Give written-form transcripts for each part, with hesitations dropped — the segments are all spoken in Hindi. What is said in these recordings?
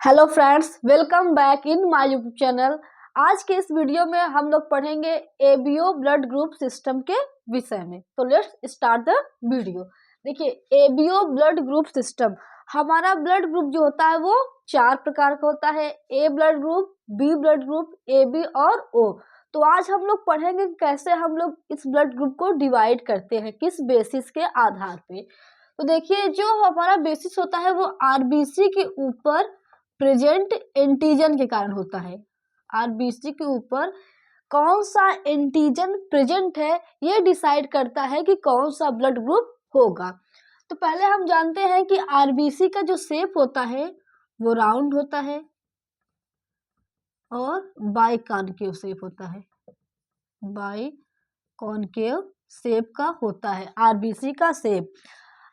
Hello friends, welcome back in my YouTube channel. आज के इस वीडियो में हम लोग पढ़ेंगे एबीओ ब्लड ग्रुप सिस्टम के विषय में। तो लेट्स स्टार्ट द वीडियो। देखिए, एबीओ ब्लड ग्रुप सिस्टम, हमारा ब्लड ग्रुप जो होता है वो 4 प्रकार का होता है। A blood group, B blood group, AB और O। तो आज हम लोग पढ़ेंगे कैसे हम लोग इस ब्लड ग्रुप को डिवाइड करते हैं, किस बेसिस के आधार पे। तो देखिए, जो हमारा बेसिस होता है वो आरबीसी के ऊपर प्रेजेंट एंटीजन के कारण होता है। आरबीसी के ऊपर कौन सा एंटीजन प्रेजेंट है ये डिसाइड करता है कि कौन सा ब्लड ग्रुप होगा। तो पहले हम जानते हैं कि आरबीसी का जो शेप होता है वो राउंड होता है और बाई कॉनकेव शेप होता है। बाई कॉनकेव शेप का होता है आरबीसी का शेप।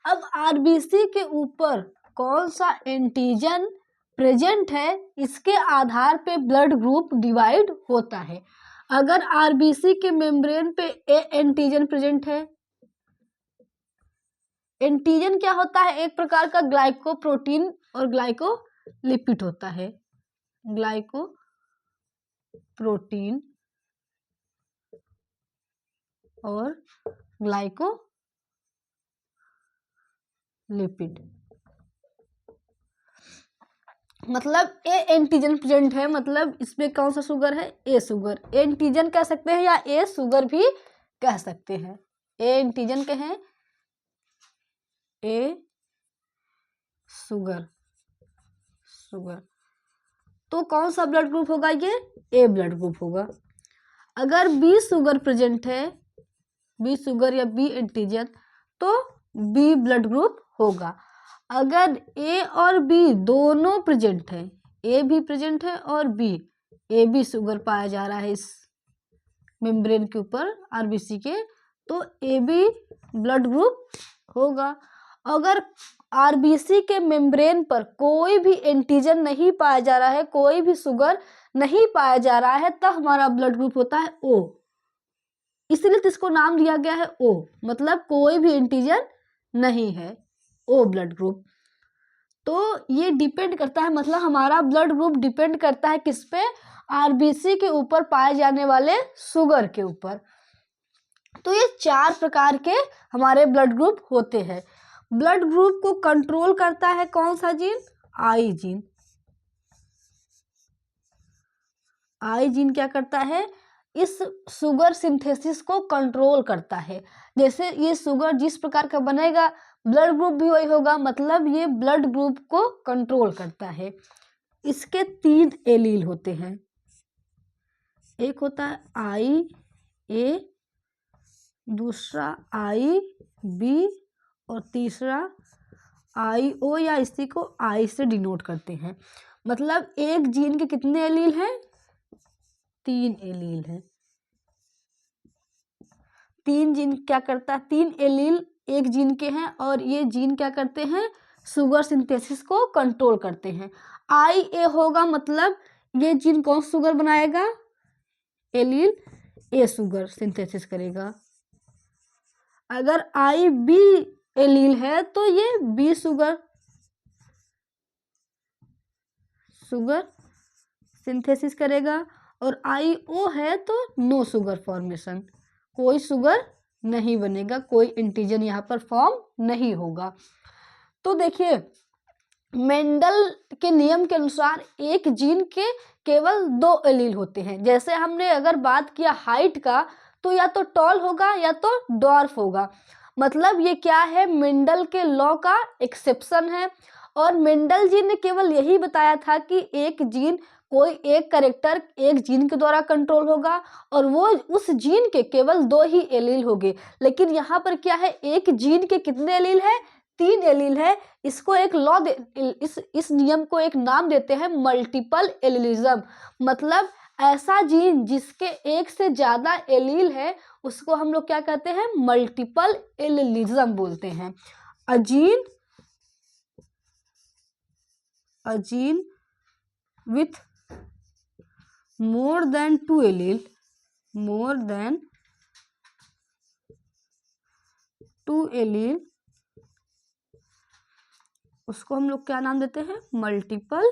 अब आरबीसी के ऊपर कौन सा एंटीजन प्रेजेंट है इसके आधार पे ब्लड ग्रुप डिवाइड होता है। अगर आरबीसी के मेम्ब्रेन पे ए एंटीजन प्रेजेंट है, एंटीजन क्या होता है? एक प्रकार का ग्लाइकोप्रोटीन और ग्लाइकोलिपिड होता है। ग्लाइकोप्रोटीन और ग्लाइकोलिपिड, मतलब ए एंटीजन प्रेजेंट है, मतलब इसमें कौन सा शुगर है? ए शुगर। एंटीजन कह सकते हैं या ए शुगर भी कह सकते हैं। ए एंटीजन कहें, ए शुगर। तो कौन सा ब्लड ग्रुप होगा? ये ए ब्लड ग्रुप होगा। अगर बी शुगर प्रेजेंट है, बी शुगर या बी एंटीजन, तो बी ब्लड ग्रुप होगा। अगर ए और बी दोनों प्रेजेंट है, ए भी प्रेजेंट है और बी, ए बी शुगर पाया जा रहा है इस मेम्ब्रेन के ऊपर आरबीसी के, तो ए बी ब्लड ग्रुप होगा। अगर आरबीसी के मेम्ब्रेन पर कोई भी एंटीजन नहीं पाया जा रहा है, कोई भी शुगर नहीं पाया जा रहा है, तब हमारा ब्लड ग्रुप होता है ओ। इसलिए तो इसको नाम दिया गया है ओ, मतलब कोई भी एंटीजन नहीं है, ओ ब्लड ग्रुप। तो ये डिपेंड करता है, मतलब हमारा ब्लड ग्रुप डिपेंड करता है किस पे? आरबीसी के ऊपर पाए जाने वाले शुगर के ऊपर। तो ये 4 प्रकार के हमारे ब्लड ग्रुप होते हैं। ब्लड ग्रुप को कंट्रोल करता है कौन सा जीन? आई जीन। आई जीन क्या करता है? इस शुगर सिंथेसिस को कंट्रोल करता है। जैसे ये शुगर जिस प्रकार का बनेगा, ब्लड ग्रुप भी वही होगा, मतलब ये ब्लड ग्रुप को कंट्रोल करता है। इसके 3 एलील होते हैं। एक होता है आई ए, दूसरा आई बी और तीसरा आई ओ, या इसी को आई से डिनोट करते हैं। मतलब एक जीन के कितने एलील हैं? 3 एलील है। 3 जीन क्या करता है? 3 एलील एक जीन के हैं और ये जीन क्या करते हैं? शुगर सिंथेसिस को कंट्रोल करते हैं। आई ए होगा, मतलब ये जीन कौन शुगर बनाएगा? एलील ए शुगर सिंथेसिस करेगा। अगर आई बी एलील है तो ये बी शुगर सिंथेसिस करेगा, और आई ओ है तो नो शुगर फॉर्मेशन, कोई शुगर नहीं बनेगा, कोई एंटीजन यहाँ पर फॉर्म नहीं होगा। तो देखिए, मेंडल के नियम के अनुसार एक जीन के केवल 2 एलील होते हैं। जैसे हमने अगर बात किया हाइट का, तो या तो टॉल होगा या तो डॉर्फ होगा। मतलब ये क्या है? मेंडल के लॉ का एक्सेप्शन है। और मेंडल जी ने केवल यही बताया था कि एक जीन, कोई एक कैरेक्टर एक जीन के द्वारा कंट्रोल होगा और वो उस जीन के केवल 2 ही एलील होंगे। लेकिन यहाँ पर क्या है? एक जीन के कितने एलील है? 3 एलील है। इसको एक लॉ इस नियम को एक नाम देते हैं मल्टीपल एलिलिज्म। मतलब ऐसा जीन जिसके एक से ज्यादा एलील है उसको हम लोग क्या कहते हैं? मल्टीपल एलिलिज्म बोलते हैं। A gene with more than 2 allele, उसको हम लोग क्या नाम देते हैं? मल्टीपल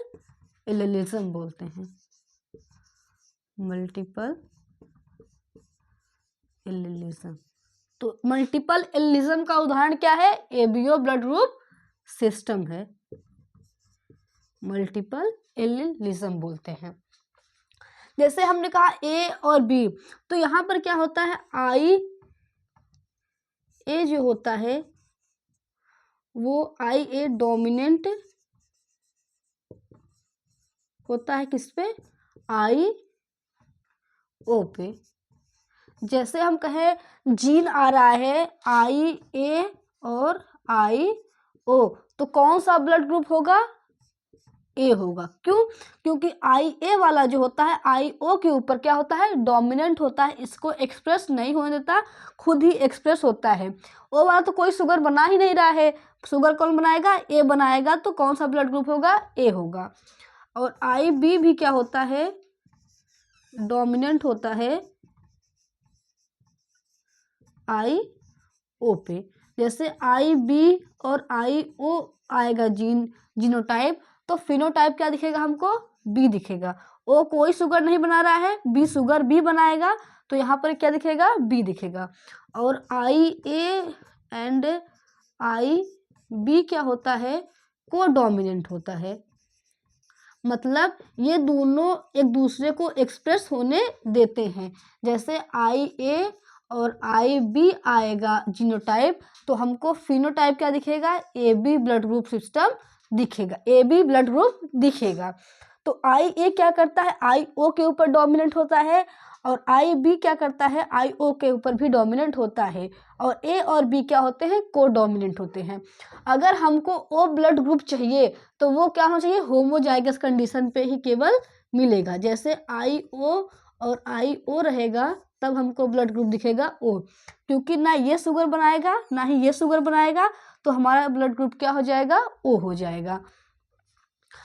एलिलिज्म बोलते हैं, मल्टीपल एलिलिज्म। तो मल्टीपल एलिलिज्म का उदाहरण क्या है? एबीओ ब्लड ग्रुप सिस्टम है, मल्टीपल एलिलिज्म बोलते हैं। जैसे हमने कहा ए और बी, तो यहाँ पर क्या होता है, आई ए जो होता है वो आई ए डोमिनेंट होता है किस पे? आई ओ पे। जैसे हम कहें जीन आ रहा है आई ए और आई ओ, तो कौन सा ब्लड ग्रुप होगा? ए होगा। क्यों? क्योंकि आई ए वाला जो होता है आई ओ के ऊपर क्या होता है? डोमिनेंट होता है, इसको एक्सप्रेस नहीं होने देता, खुद ही एक्सप्रेस होता है। ओ वाला तो कोई शुगर बना ही नहीं रहा है, शुगर कौन बनाएगा? ए बनाएगा, तो कौन सा ब्लड ग्रुप होगा? ए होगा। और आई बी भी क्या होता है? डोमिनेंट होता है आई ओ पे। जैसे आई बी और आई ओ आएगा जीनोटाइप, तो फिनोटाइप क्या दिखेगा हमको? बी दिखेगा। ओ कोई शुगर नहीं बना रहा है, बी शुगर बी बनाएगा, तो यहाँ पर क्या दिखेगा? बी दिखेगा। और आई ए एंड आई बी क्या होता है? को डोमिनेंट होता है, मतलब ये दोनों एक दूसरे को एक्सप्रेस होने देते हैं। जैसे आई ए और आई बी आएगा जीनोटाइप, तो हमको फिनोटाइप क्या दिखेगा? A B blood group system दिखेगा, ए बी ब्लड ग्रुप दिखेगा। तो आई ए क्या करता है? आई ओ के ऊपर डोमिनेंट होता है, और आई बी क्या करता है? आई ओ के ऊपर भी डोमिनेंट होता है। और ए और बी क्या होते हैं? को डोमिनेंट होते हैं। अगर हमको ओ ब्लड ग्रुप चाहिए तो वो क्या होना चाहिए? होमोजाइगस कंडीशन पे ही केवल मिलेगा। जैसे आई ओ और आई ओ रहेगा, तब हमको ब्लड ग्रुप दिखेगा ओ, क्योंकि ना ये शुगर बनाएगा ना ही ये शुगर बनाएगा, तो हमारा ब्लड ग्रुप क्या हो जाएगा? ओ हो जाएगा।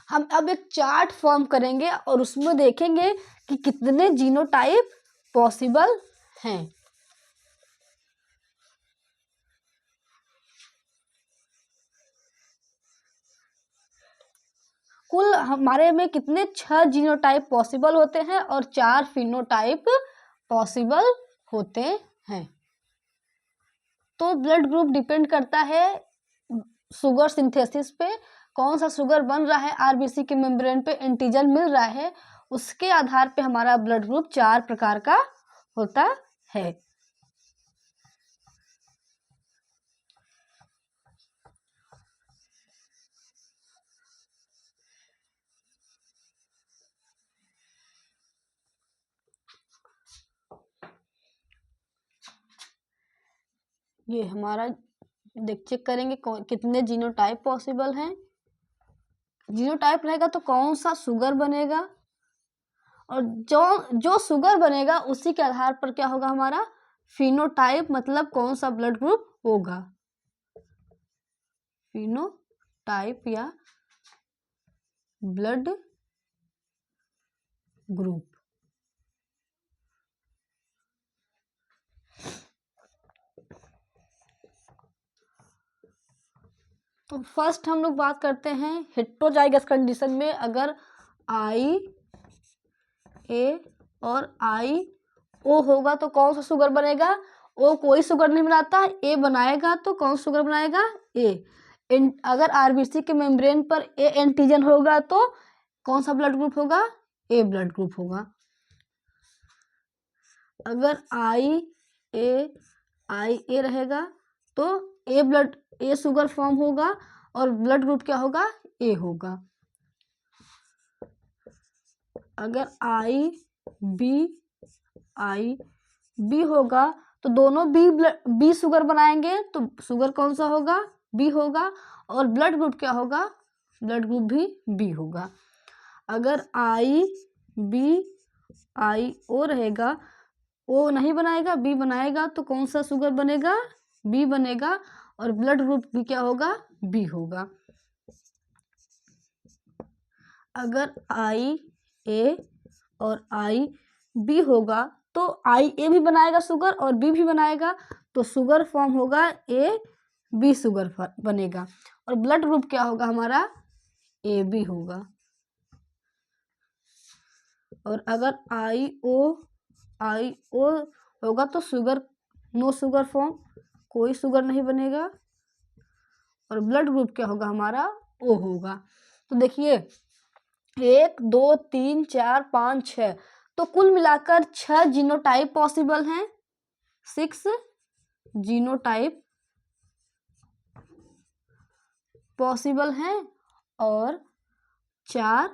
हम अब एक चार्ट फॉर्म करेंगे और उसमें देखेंगे कि कितने जीनोटाइप पॉसिबल हैं। कुल हमारे में कितने 6 जीनोटाइप पॉसिबल होते हैं और 4 फिनोटाइप पॉसिबल होते हैं। तो ब्लड ग्रुप डिपेंड करता है शुगर सिंथेसिस पे, कौन सा शुगर बन रहा है आरबीसी के मेम्ब्रेन पे, एंटीजन मिल रहा है, उसके आधार पे हमारा ब्लड ग्रुप 4 प्रकार का होता है। ये हमारा चेक करेंगे कितने जीनोटाइप पॉसिबल हैं। जीनोटाइप रहेगा तो कौन सा शुगर बनेगा, और जो शुगर बनेगा उसी के आधार पर क्या होगा हमारा? फिनोटाइप, मतलब कौन सा ब्लड ग्रुप होगा, फिनोटाइप या ब्लड ग्रुप। तो फर्स्ट हम लोग बात करते हैं हेटेरोजाइगस कंडीशन में, अगर आई ए और आई ओ होगा तो कौन सा शुगर बनेगा? ओ कोई शुगर नहीं बनाता, ए बनाएगा, तो कौन सा शुगर बनाएगा? ए। अगर आरबीसी के मेम्ब्रेन पर ए एंटीजन होगा तो कौन सा ब्लड ग्रुप होगा? ए ब्लड ग्रुप होगा। अगर आई ए रहेगा तो ए शुगर फॉर्म होगा और ब्लड ग्रुप क्या होगा? ए होगा। अगर आई बी होगा तो दोनों बी शुगर बनाएंगे, तो शुगर कौन सा होगा? बी होगा, और ब्लड ग्रुप क्या होगा? ब्लड ग्रुप भी बी होगा। अगर आई ओ रहेगा, ओ नहीं बनाएगा, बी बनाएगा, तो कौन सा शुगर बनेगा? बी बनेगा, और ब्लड ग्रुप भी क्या होगा? बी होगा। अगर आई ए और आई बी होगा तो आई ए भी बनाएगा शुगर और बी भी बनाएगा, तो शुगर फॉर्म होगा ए बी शुगर बनेगा, और ब्लड ग्रुप क्या होगा हमारा? ए बी होगा। और अगर आई ओ होगा तो शुगर, नो शुगर फॉर्म, कोई शुगर नहीं बनेगा। और ब्लड ग्रुप क्या होगा हमारा, ओ होगा। तो देखिए 1 2 3 4 5 6, तो कुल मिलाकर 6 जीनोटाइप पॉसिबल हैं, 6 जीनोटाइप पॉसिबल हैं और 4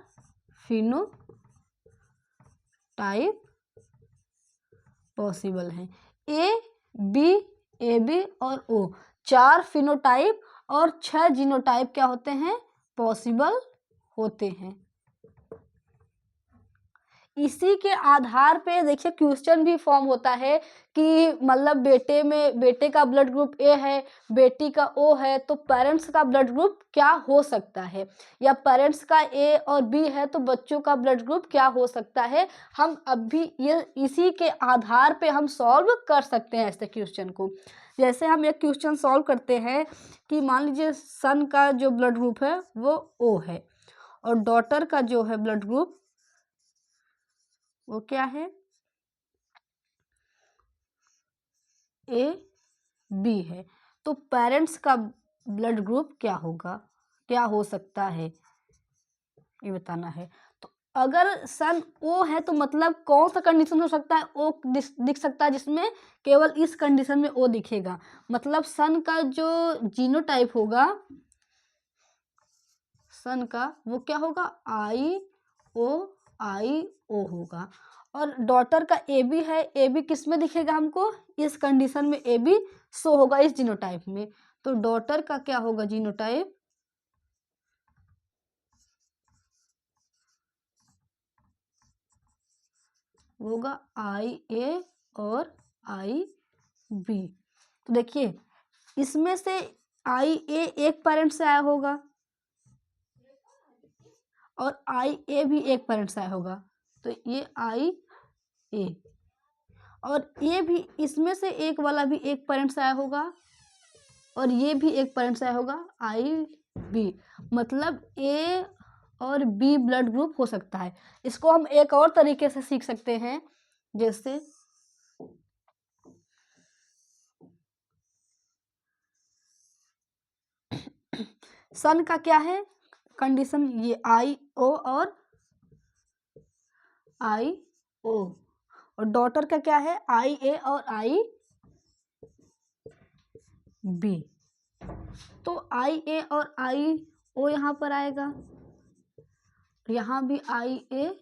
फिनोटाइप पॉसिबल हैं। ए बी और ओ, 4 फिनोटाइप और 6 जीनोटाइप क्या होते हैं, पॉसिबल होते हैं। इसी के आधार पे देखिए क्वेश्चन भी फॉर्म होता है कि मतलब बेटे का ब्लड ग्रुप ए है, बेटी का ओ है, तो पेरेंट्स का ब्लड ग्रुप क्या हो सकता है, या पेरेंट्स का ए और बी है तो बच्चों का ब्लड ग्रुप क्या हो सकता है। हम अभी ये इसी के आधार पे हम सॉल्व कर सकते हैं ऐसे क्वेश्चन को। जैसे हम एक क्वेश्चन सॉल्व करते हैं कि मान लीजिए सन का जो ब्लड ग्रुप है वो ओ है और डॉटर का जो है ब्लड ग्रुप वो क्या है, ए बी है। तो पेरेंट्स का ब्लड ग्रुप क्या होगा, क्या हो सकता है, ये बताना है। तो अगर सन ओ है तो मतलब कौन सा कंडीशन हो सकता है, ओ दिख सकता है जिसमें केवल इस कंडीशन में ओ दिखेगा, मतलब सन का जो जीनोटाइप होगा, सन का वो क्या होगा, आई ओ होगा। और डॉटर का ए बी है, ए बी किस में दिखेगा हमको, इस कंडीशन में ए बी शो होगा इस जीनोटाइप में। तो डॉटर का क्या होगा जीनोटाइप, होगा आई ए और आई बी। तो देखिए इसमें से आई ए एक पेरेंट से आया होगा और आई ए भी एक पेरेंट से आया होगा, तो ये आई ए, और ये भी इसमें से एक वाला भी एक पेरेंट से आया होगा और ये भी एक पेरेंट से आया होगा आई बी, मतलब ए और बी ब्लड ग्रुप हो सकता है। इसको हम एक और तरीके से सीख सकते हैं, जैसे सन का क्या है कंडीशन, ये आई ओ और आई ओ, और डॉटर का क्या है आई ए और आई बी। तो आई ए और आई ओ यहाँ पर आएगा, यहाँ भी आई ए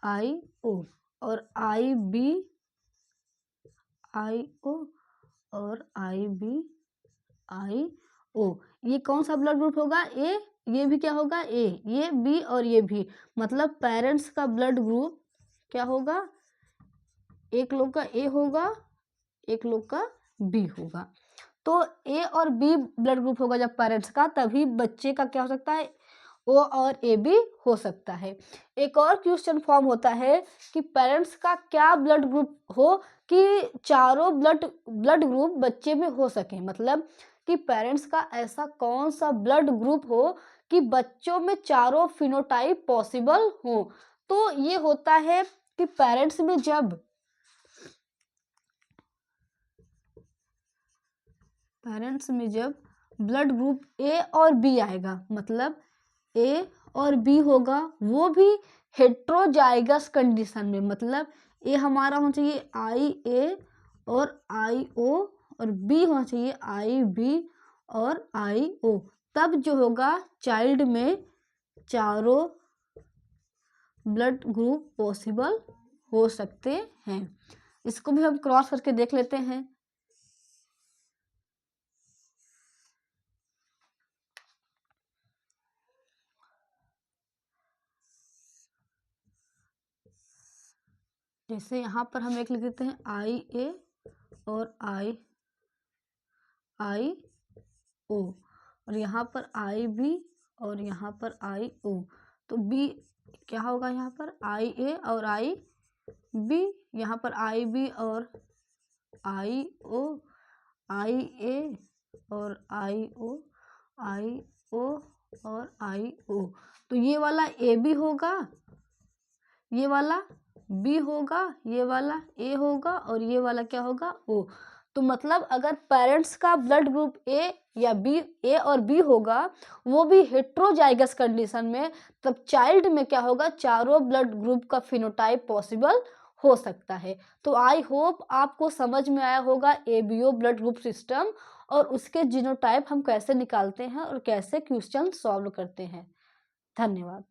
आई ओ, और आई बी आई ओ और आई बी आई ओ। ये कौन सा ब्लड ग्रुप होगा, ए, ये भी क्या होगा ए, ये बी और ये भी, मतलब पेरेंट्स का ब्लड ग्रुप क्या होगा, एक लोग का ए होगा एक लोग का बी होगा। तो ए और बी ब्लड ग्रुप होगा जब पेरेंट्स का, तभी बच्चे का क्या हो सकता है, ओ और ए बी हो सकता है। एक और क्वेश्चन फॉर्म होता है कि पेरेंट्स का क्या ब्लड ग्रुप हो कि चारों ब्लड ग्रुप बच्चे में हो सके, मतलब कि पेरेंट्स का ऐसा कौन सा ब्लड ग्रुप हो कि बच्चों में चारों फिनोटाइप पॉसिबल हो। तो ये होता है कि पेरेंट्स में जब ब्लड ग्रुप ए और बी आएगा, मतलब ए और बी होगा वो भी हेट्रोजाइगस कंडीशन में, मतलब ए हमारा होना चाहिए आई ए और आई ओ और बी होना चाहिए आई बी और आई ओ, तब जो होगा चाइल्ड में चारों ब्लड ग्रुप पॉसिबल हो सकते हैं। इसको भी हम क्रॉस करके देख लेते हैं। जैसे यहाँ पर हम एक लिख देते हैं आई ए और आई ओ, और यहाँ पर आई बी और यहाँ पर आई ओ, तो बी क्या होगा, यहाँ पर आई ए और आई बी, यहाँ पर आई बी और आई ओ, आई ए और आई ओ और आई ओ, तो ये वाला ए बी होगा ये वाला बी होगा, ये वाला ए होगा और ये वाला क्या होगा ओ। तो मतलब अगर पेरेंट्स का ब्लड ग्रुप ए या बी, ए और बी होगा, वो भी हेट्रोजाइगस कंडीशन में, तब चाइल्ड में क्या होगा, चारों ब्लड ग्रुप का फिनोटाइप पॉसिबल हो सकता है। तो आई होप आपको समझ में आया होगा एबीओ ब्लड ग्रुप सिस्टम और उसके जीनोटाइप हम कैसे निकालते हैं और कैसे क्वेश्चन सॉल्व करते हैं। धन्यवाद।